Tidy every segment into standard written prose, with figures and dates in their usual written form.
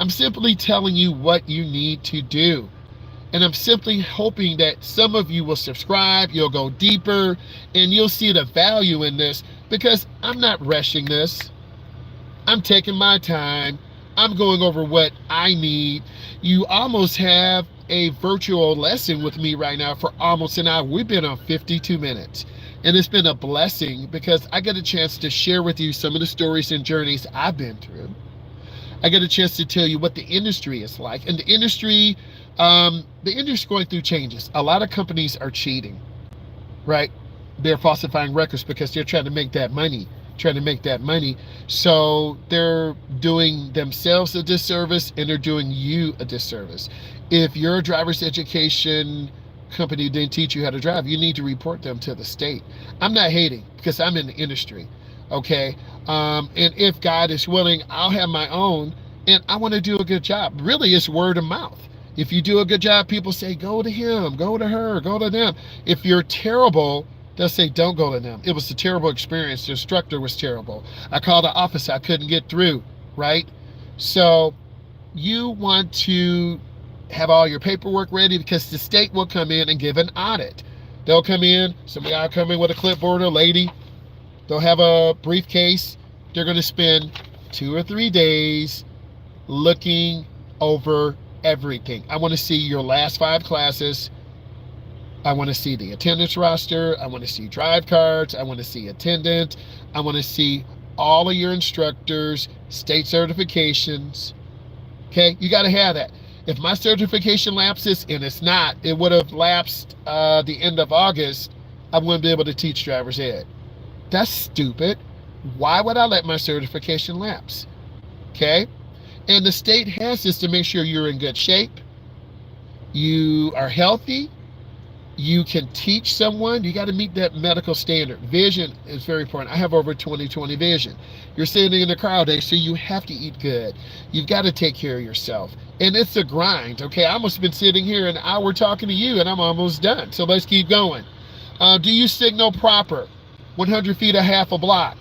I'm simply telling you what you need to do. And I'm simply hoping that some of you will subscribe, you'll go deeper, and you'll see the value in this, because I'm not rushing this. I'm taking my time. I'm going over what I need. You almost have a virtual lesson with me right now for almost an hour. We've been on 52 minutes. And it's been a blessing because I get a chance to share with you some of the stories and journeys I've been through. I get a chance to tell you what the industry is like. And the industry is going through changes. A lot of companies are cheating, right? They're falsifying records because they're trying to make that money. So they're doing themselves a disservice and they're doing you a disservice. If your driver's education company didn't teach you how to drive, you need to report them to the state. I'm not hating because I'm in the industry, okay? And if God is willing, I'll have my own, and I want to do a good job. Really, it's word of mouth. If you do a good job, people say, go to him, go to her, go to them. If you're terrible, they'll say, don't go to them. It was a terrible experience. The instructor was terrible. I called the office. I couldn't get through, right? So you want to have all your paperwork ready because the state will come in and give an audit. They'll come in. Somebody will come in with a clipboard, a lady. They'll have a briefcase. They're going to spend 2 or 3 days looking over everything. I want to see your last 5 classes. I want to see the attendance roster. I want to see drive cards. I want to see attendance. I want to see all of your instructors, state certifications. Okay, you got to have that. If my certification lapses, and it's not, it would have lapsed the end of August, I wouldn't be able to teach driver's ed. That's stupid. Why would I let my certification lapse? Okay, and the state has this to make sure you're in good shape, you are healthy, you can teach someone. You got to meet that medical standard. Vision is very important. I have over 20/20 vision. You're sitting in the car all day, so you have to eat good. You've got to take care of yourself. And it's a grind, okay? I almost been sitting here an hour talking to you, and I'm almost done. So let's keep going. Do you signal proper? 100 feet or half a block,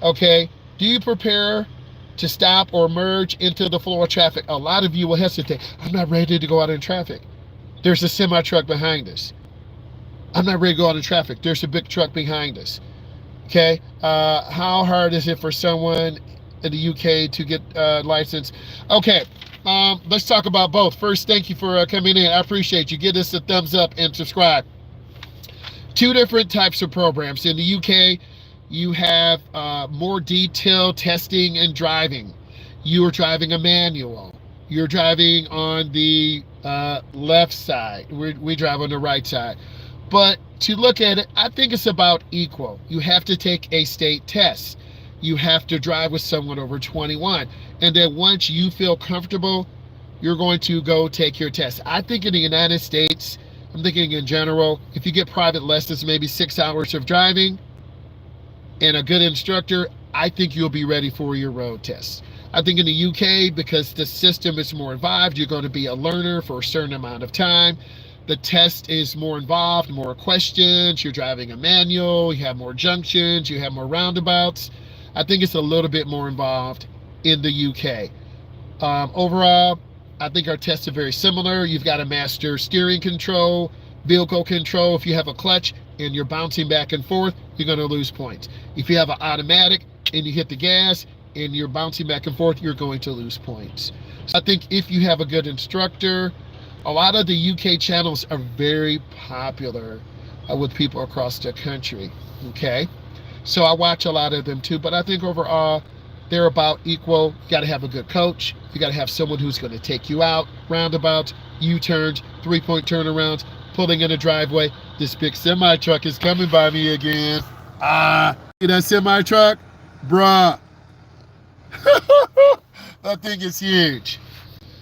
okay? Do you prepare to stop or merge into the flow of traffic? A lot of you will hesitate. I'm not ready to go out in traffic. There's a semi truck behind us. I'm not ready to go out in traffic. There's a big truck behind us. Okay. How hard is it for someone in the UK to get a license? Okay. Let's talk about both. First, thank you for coming in. I appreciate you. Give us a thumbs up and subscribe. 2 different types of programs. In the UK, you have more detailed testing and driving. You are driving a manual. You're driving on the left side. We drive on the right side. But to look at it, I think it's about equal. You have to take a state test. You have to drive with someone over 21. And then once you feel comfortable, you're going to go take your test. I think in the United States, I'm thinking in general, if you get private lessons, maybe 6 hours of driving and a good instructor, I think you'll be ready for your road test. I think in the UK, because the system is more involved, you're going to be a learner for a certain amount of time. The test is more involved, more questions. You're driving a manual. You have more junctions. You have more roundabouts. I think it's a little bit more involved in the UK. Overall, I think our tests are very similar. You've got to master steering control, vehicle control. If you have a clutch and you're bouncing back and forth, you're going to lose points. If you have an automatic and you hit the gas and you're bouncing back and forth, you're going to lose points. So I think if you have a good instructor, a lot of the UK channels are very popular with people across the country, okay? So I watch a lot of them too, but I think overall, they're about equal. You got to have a good coach. You got to have someone who's going to take you out, roundabouts, U-turns, 3-point turnarounds, pulling in a driveway. This big semi truck is coming by me again. See that semi truck? Bruh. That thing is huge.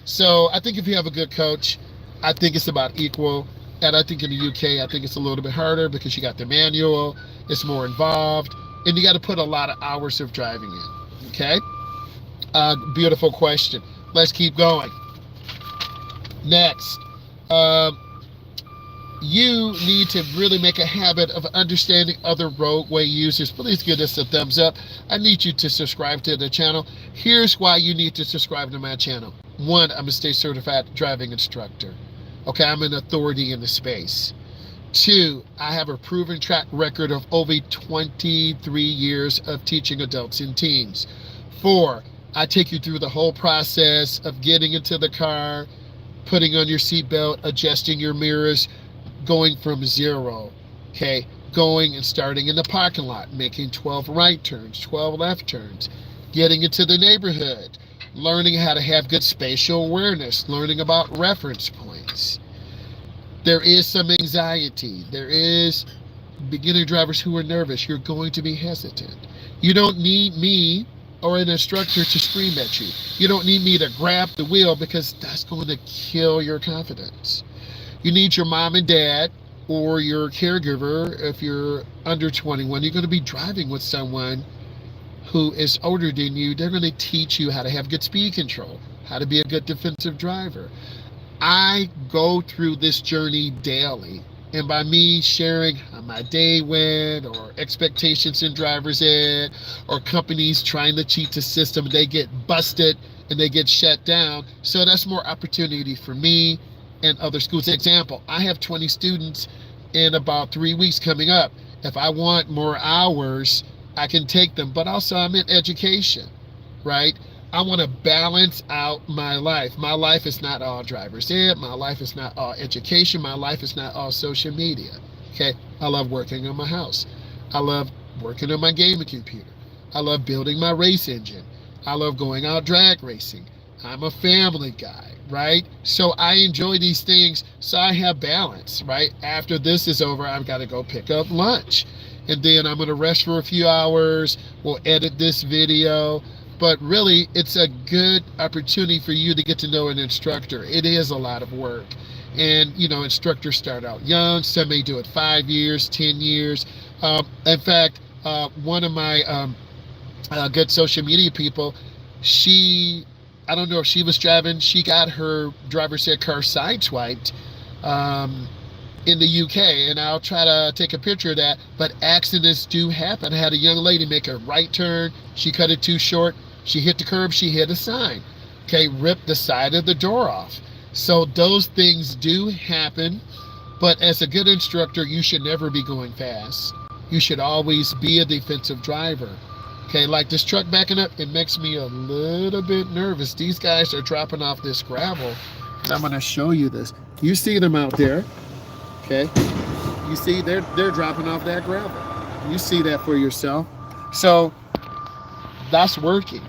So I think if you have a good coach, I think it's about equal. And I think in the UK, I think it's a little bit harder because you got the manual, it's more involved, and you got to put a lot of hours of driving in, okay? Beautiful question. Let's keep going. Next, you need to really make a habit of understanding other roadway users. Please give us a thumbs up. I need you to subscribe to the channel. Here's why you need to subscribe to my channel. One, I'm a state certified driving instructor. Okay, I'm an authority in the space. Two, I have a proven track record of over 23 years of teaching adults and teens. Four, I take you through the whole process of getting into the car, putting on your seatbelt, adjusting your mirrors, going from zero, okay? Going and starting in the parking lot, making 12 right turns, 12 left turns, getting into the neighborhood, learning how to have good spatial awareness, learning about reference points. There is some anxiety. There is beginner drivers who are nervous. You're going to be hesitant. You don't need me or an instructor to scream at you. You don't need me to grab the wheel, because that's going to kill your confidence. You need your mom and dad or your caregiver. If you're under 21, you're going to be driving with someone who is older than you. They're going to teach you how to have good speed control, how to be a good defensive driver. I go through this journey daily, and by me sharing how my day went, or expectations in driver's ed, or companies trying to cheat the system, they get busted and they get shut down. So that's more opportunity for me and other schools. Example, I have 20 students in about 3 weeks coming up. If I want more hours, I can take them, but also I'm in education, right? I want to balance out my life. My life is not all driver's ed. My life is not all education. My life is not all social media. Okay, I love working on my house. I love working on my gaming computer. I love building my race engine. I love going out drag racing. I'm a family guy, right? So I enjoy these things, so I have balance, right? After this is over, I've got to go pick up lunch. And then I'm going to rest for a few hours. We'll edit this video. But really, it's a good opportunity for you to get to know an instructor. It is a lot of work. And, instructors start out young. Some may do it 5 years, 10 years. In fact, one of my good social media people, I don't know if she was driving, she got her driver's ed car sideswiped in the UK, and I'll try to take a picture of that. But accidents do happen. I had a young lady make a right turn. She cut it too short. She hit the curb, she hit a sign, okay, ripped the side of the door off. So those things do happen, but as a good instructor, you should never be going fast. You should always be a defensive driver. Okay, like this truck backing up, it makes me a little bit nervous. These guys are dropping off this gravel, and I'm gonna show you this. You see them out there, okay? You see they're dropping off that gravel. You see that for yourself. So that's working.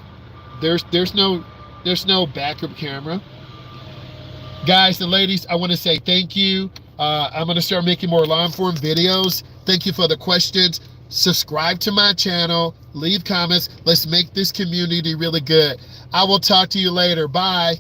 There's no backup camera. Guys and ladies, I want to say thank you. I'm going to start making more long-form videos. Thank you for the questions. Subscribe to my channel. Leave comments. Let's make this community really good. I will talk to you later. Bye.